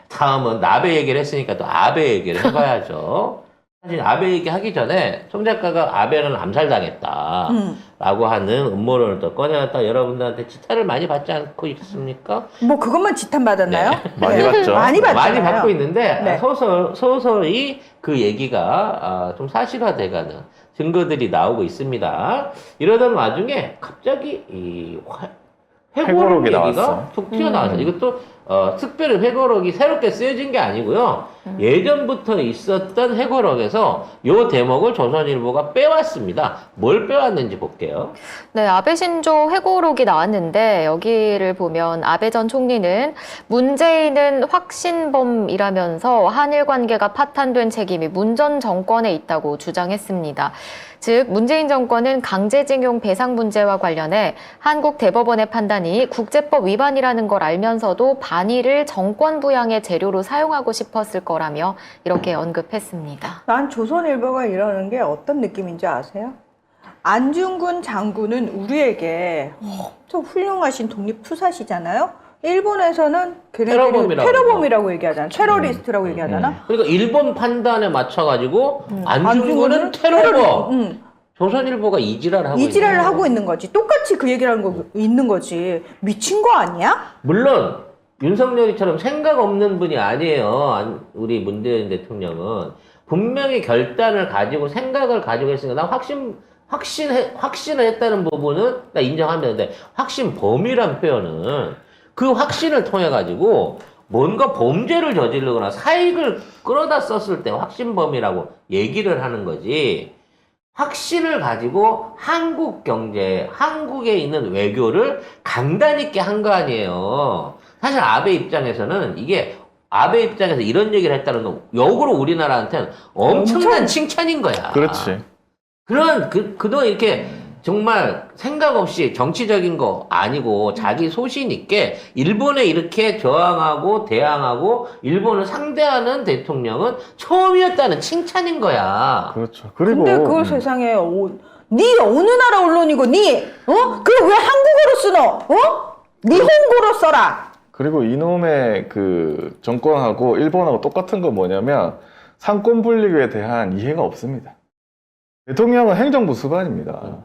다음은 나베 얘기를 했으니까 또 아베 얘기를 해봐야죠. 사실 아베 얘기하기 전에 송 작가가 아베는 암살당했다라고 하는 음모론을 또 꺼내놨다 여러분들한테 지탄을 많이 받지 않고 있습니까? 뭐 그것만 지탄 받았나요? 네. 많이 받죠. 많이 받잖아요. 많이 받고 있는데 네. 서서히 그 얘기가 좀 사실화돼가는 증거들이 나오고 있습니다. 이러던 와중에 갑자기 이 회고록 회고록이 얘기가 나왔어. 툭 튀어나왔어요. 이것도 특별히 회고록이 새롭게 쓰여진 게 아니고요. 예전부터 있었던 회고록에서 요 대목을 조선일보가 빼왔습니다. 뭘 빼왔는지 볼게요. 네, 아베 신조 회고록이 나왔는데 여기를 보면 아베 전 총리는 문재인은 확신범이라면서 한일 관계가 파탄된 책임이 문 전 정권에 있다고 주장했습니다. 즉 문재인 정권은 강제징용 배상 문제와 관련해 한국 대법원의 판단이 국제법 위반이라는 걸 알면서도 반의를 정권 부양의 재료로 사용하고 싶었을 거라며 이렇게 언급했습니다. 난 조선일보가 이러는 게 어떤 느낌인지 아세요? 안중근 장군은 우리에게 엄청 훌륭하신 독립투사시잖아요. 일본에서는 걔네들이 테러범이라고 얘기하잖아. 테러리스트라고 얘기하잖아. 그러니까 일본 판단에 맞춰가지고 안중근은 테러범. 조선일보가 이지랄을 하고 있는 거지. 똑같이 그 얘기를 하는 거 있는 거지. 미친 거 아니야? 물론 윤석열이처럼 생각 없는 분이 아니에요. 우리 문재인 대통령은 분명히 결단을 가지고 생각을 가지고 했으니까 난 확신을 했다는 부분은 나 인정하면 되는데 확신범이란 표현은 그 확신을 통해 가지고 뭔가 범죄를 저지르거나 사익을 끌어다 썼을 때 확신범이라고 얘기를 하는 거지. 확신을 가지고 한국 경제, 한국에 있는 외교를 강단 있게 한 거 아니에요. 사실 아베 입장에서는 아베 입장에서 이런 얘기를 했다는 건 역으로 우리나라한테는 엄청난 칭찬인 거야. 그렇지. 그동안 이렇게 정말 생각 없이 정치적인 거 아니고 자기 소신 있게 일본에 이렇게 저항하고 대항하고 일본을 상대하는 대통령은 처음이었다는 칭찬인 거야. 그렇죠. 그리고 근데 그걸 세상에 니 어느 나라 언론이고 그걸 왜 한국어로 쓰노? 니혼고로 써라. 그리고 이놈의 그 정권하고 일본하고 똑같은 건 뭐냐면 상권 분립에 대한 이해가 없습니다. 대통령은 행정부 수반입니다.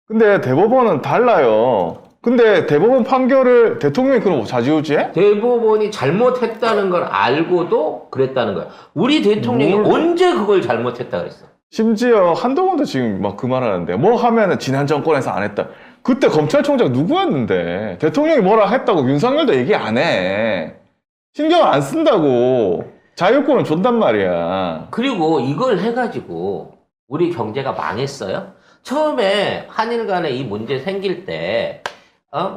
근데 대법원은 달라요. 근데 대법원 판결을 대통령이 그럼 좌지우지해? 대법원이 잘못했다는 걸 알고도 그랬다는 거야. 우리 대통령이 언제 그걸 잘못했다 그랬어? 심지어 한동훈도 지금 막 그 말하는데 뭐 하면은 지난 정권에서 안 했다. 그때 검찰총장 누구였는데 대통령이 뭐라 했다고 윤석열도 얘기 안 해. 신경 안 쓴다고. 자유권은 준단 말이야. 그리고 이걸 해가지고 우리 경제가 망했어요? 처음에 한일 간에 이 문제 생길 때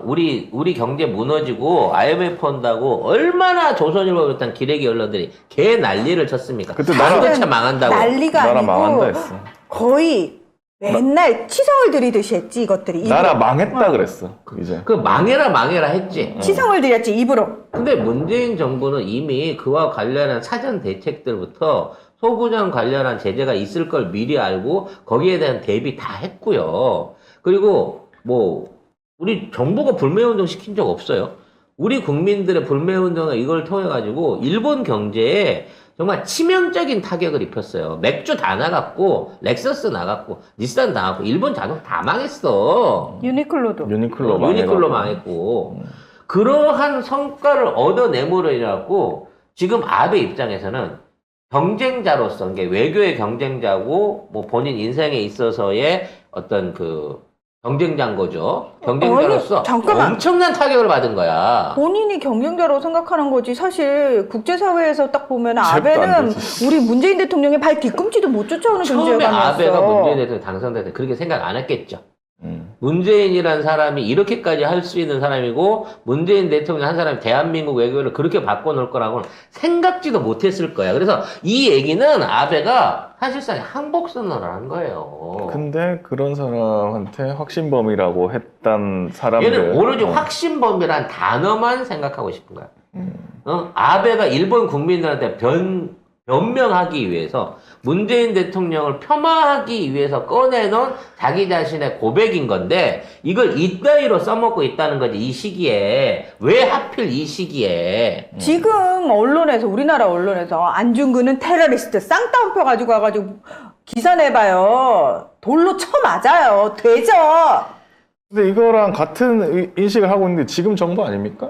우리 경제 무너지고 IMF 온다고 얼마나 조선일보 같은 기레기 언론들이 개 난리를 쳤습니까? 그때 반도체 망한다고. 난리가 나라 아니고 망한다 했어. 거의 맨날 치성을 들이듯이 했지 이것들이. 나라 망했다 그랬어. 이제. 그 망해라 했지. 치성을 들였지 입으로. 근데 문재인 정부는 이미 그와 관련한 사전 대책들부터 소부장 관련한 제재가 있을 걸 미리 알고 거기에 대한 대비 다 했고요. 그리고 우리 정부가 불매운동 시킨 적 없어요. 우리 국민들의 불매운동을 이걸 통해 가지고 일본 경제에 정말 치명적인 타격을 입혔어요. 맥주 다 나갔고 렉서스 나갔고 닛산 나갔고 일본 자동차 다 망했어. 유니클로도. 유니클로 망했고 그러한 성과를 얻어내므로 인해갖고 지금 아베 입장에서는 경쟁자로서, 그러니까 외교의 경쟁자고, 본인 인생에 있어서의 어떤 경쟁자인 거죠. 경쟁자로서 잠깐만. 엄청난 타격을 받은 거야. 본인이 경쟁자로 생각하는 거지. 사실 국제사회에서 딱 보면 잽도 안 아베는 되지. 우리 문재인 대통령의 발 뒤꿈치도 못 쫓아오는 처음에 존재가 아니었어. 아베가 문재인 대통령 당선될 때 그렇게 생각 안 했겠죠. 문재인이라는 사람이 이렇게까지 할 수 있는 사람이고 문재인 대통령 한 사람이 대한민국 외교를 그렇게 바꿔놓을 거라고는 생각지도 못했을 거야. 그래서 이 얘기는 아베가 사실상 항복선언을 한 거예요. 근데 그런 사람한테 확신범이라고 했던 사람들. 얘는 오로지 확신범이란 단어만 생각하고 싶은 거야. 아베가 일본 국민들한테 변명하기 위해서 문재인 대통령을 폄하하기 위해서 꺼내놓은 자기 자신의 고백인 건데 이걸 이따위로 써먹고 있다는 거지. 이 시기에. 왜 하필 이 시기에. 지금 언론에서 우리나라 언론에서 안중근은 테러리스트 쌍따옴표 가지고 와가지고 기사 내봐요. 돌로 쳐 맞아요. 되죠. 근데 이거랑 같은 인식을 하고 있는데 지금 정부 아닙니까?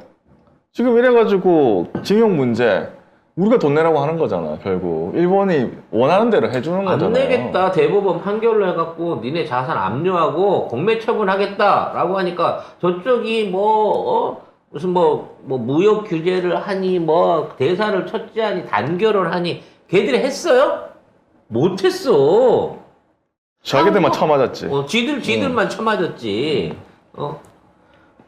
지금 이래가지고 징용 문제 우리가 돈 내라고 하는 거잖아. 결국 일본이 원하는 대로 해주는 거잖아요. 안 내겠다. 대법원 판결로 해갖고 니네 자산 압류하고 공매 처분하겠다라고 하니까 저쪽이 무슨 무역 규제를 하니 대사를 첫째하니 단결을 하니 걔들이 했어요? 못했어. 자기들만 쳐맞았지. 지들만 쳐맞았지.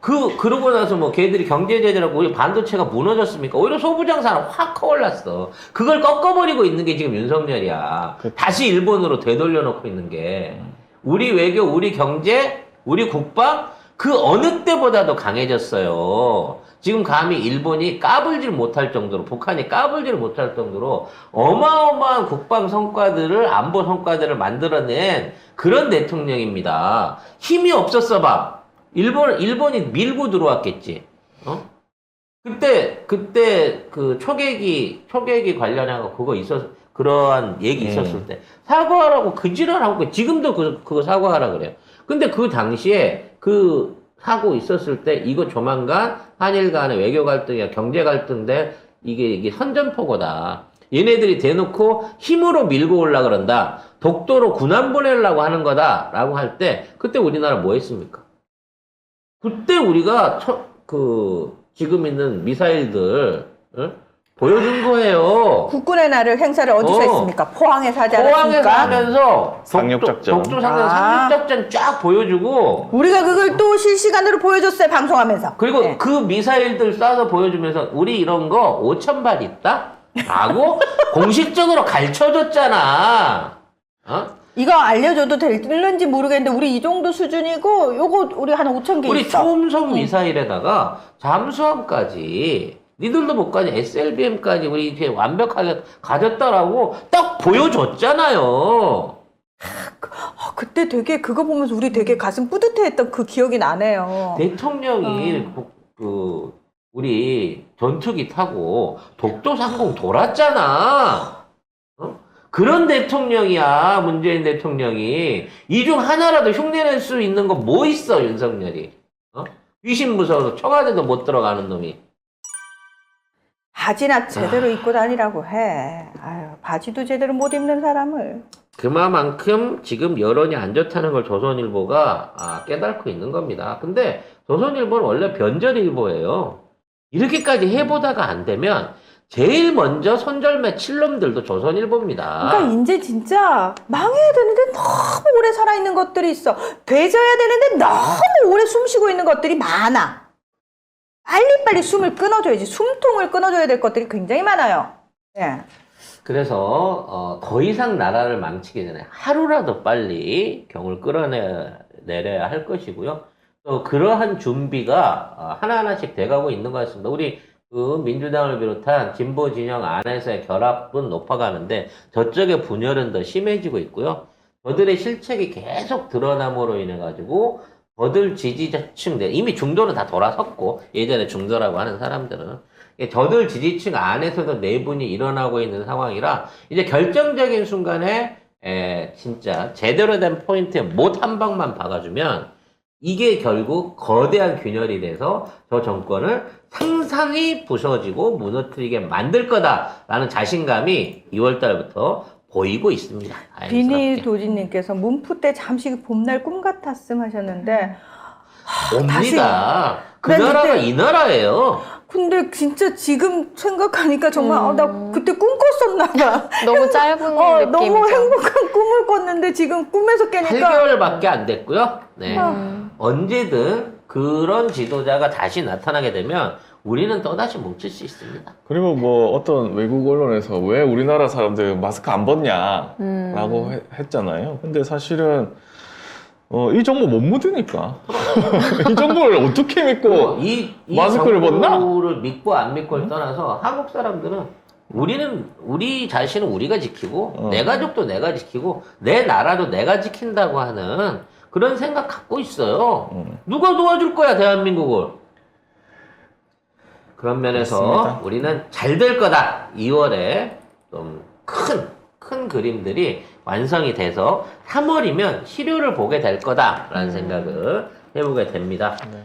그러고 나서 걔들이 경제 제재라고 우리 반도체가 무너졌습니까? 오히려 소부장사는 확 커올랐어. 그걸 꺾어버리고 있는 게 지금 윤석열이야. 다시 일본으로 되돌려놓고 있는 게. 우리 외교, 우리 경제, 우리 국방, 그 어느 때보다도 강해졌어요. 지금 감히 일본이 까불질 못할 정도로, 북한이 까불질 못할 정도로 어마어마한 국방 성과들을, 안보 성과들을 만들어낸 그런 대통령입니다. 힘이 없었어 봐. 일본이 밀고 들어왔겠지. 그때 그 초계기 관련해서 그러한 얘기 있었을 때 사과하라고 그 지랄하고 지금도 그거 사과하라 그래요. 근데 그 당시에 그 사고 있었을 때 이거 조만간 한일 간의 외교 갈등이야 경제 갈등인데 이게 선전포고다. 얘네들이 대놓고 힘으로 밀고 올라 그런다. 독도로 군함 보내려고 하는 거다라고 할 때 그때 우리나라 뭐 했습니까? 그때 우리가 지금 있는 미사일들 보여준 거예요. 국군의 날을 행사를 어디서 했습니까? 포항에서 하지 포항에서 않았습니까? 하면서 상륙작전. 독도 상륙작전 쫙 보여주고 우리가 그걸 또 실시간으로 보여줬어요. 방송하면서. 그리고 네. 그 미사일들 쏴서 보여주면서 우리 이런 거 5,000발 있다? 라고 공식적으로 가르쳐줬잖아. 이거 알려줘도 될는지 모르겠는데 우리 이 정도 수준이고 요거 우리 한 5,000개 우리 있어. 초음속 미사일에다가 잠수함까지 니들도 못 가지 SLBM까지 우리 이제 완벽하게 가졌다라고 딱 보여줬잖아요. 그때 되게 그거 보면서 우리 되게 가슴 뿌듯해했던 그 기억이 나네요. 대통령이 우리 전투기 타고 독도 상공 돌았잖아. 그런 대통령이야, 문재인 대통령이. 이 중 하나라도 흉내낼 수 있는 거 뭐 있어, 윤석열이. 귀신 무서워서 청와대도 못 들어가는 놈이. 바지나 제대로 입고 다니라고 해. 아유, 바지도 제대로 못 입는 사람을. 그만큼 지금 여론이 안 좋다는 걸 조선일보가 깨닫고 있는 겁니다. 근데 조선일보는 원래 변절일보예요. 이렇게까지 해보다가 안 되면 제일 먼저 손절매 칠놈들도 조선일보입니다. 그러니까 이제 진짜 망해야 되는데 너무 오래 살아있는 것들이 있어. 되져야 되는데 너무 오래 숨쉬고 있는 것들이 많아. 빨리빨리 숨을 끊어줘야지. 숨통을 끊어줘야 될 것들이 굉장히 많아요. 예. 그래서 더 이상 나라를 망치기 전에 하루라도 빨리 경을 끌어내려야 할 것이고요. 또 그러한 준비가 하나하나씩 돼가고 있는 것 같습니다. 우리 민주당을 비롯한 진보 진영 안에서의 결합은 높아가는데 저쪽의 분열은 더 심해지고 있고요. 저들의 실책이 계속 드러남으로 인해 가지고 저들 지지자층들 이미 중도는 다 돌아섰고 예전에 중도라고 하는 사람들은 저들 지지층 안에서도 내분이 일어나고 있는 상황이라 이제 결정적인 순간에 진짜 제대로 된 포인트에 못 한 방만 박아주면 이게 결국 거대한 균열이 돼서 저 정권을 상상이 부서지고 무너뜨리게 만들 거다라는 자신감이 2월 달부터 보이고 있습니다. 비니 도진님께서 문프 때 잠시 봄날 꿈 같았음 하셨는데 옵니다. 그 네, 나라가 그때- 이 나라예요. 근데 진짜 지금 생각하니까 정말 나 그때 꿈 꿨었나 봐. 너무 짧은 느낌이죠. 너무 행복한 꿈을 꿨는데 지금 꿈에서 깨니까 8개월밖에 안 됐고요. 네. 아. 언제든 그런 지도자가 다시 나타나게 되면 우리는 또다시 뭉칠 수 있습니다. 그리고 뭐 어떤 외국 언론에서 왜 우리나라 사람들 마스크 안 벗냐라고 했잖아요. 근데 사실은 이 정보 못 묻으니까 이 정보를 어떻게 믿고 이 마스크를 벗나? 정부를 믿고 안 믿고를 떠나서 한국 사람들은 우리는 우리 자신은 우리가 지키고 내 가족도 내가 지키고 내 나라도 내가 지킨다고 하는 그런 생각 갖고 있어요. 누가 도와줄 거야 대한민국을. 그런 면에서 맞습니다. 우리는 잘 될 거다. 2월에 좀 큰 그림들이 완성이 돼서 3월이면 시료를 보게 될 거다라는 생각을 해보게 됩니다. 네.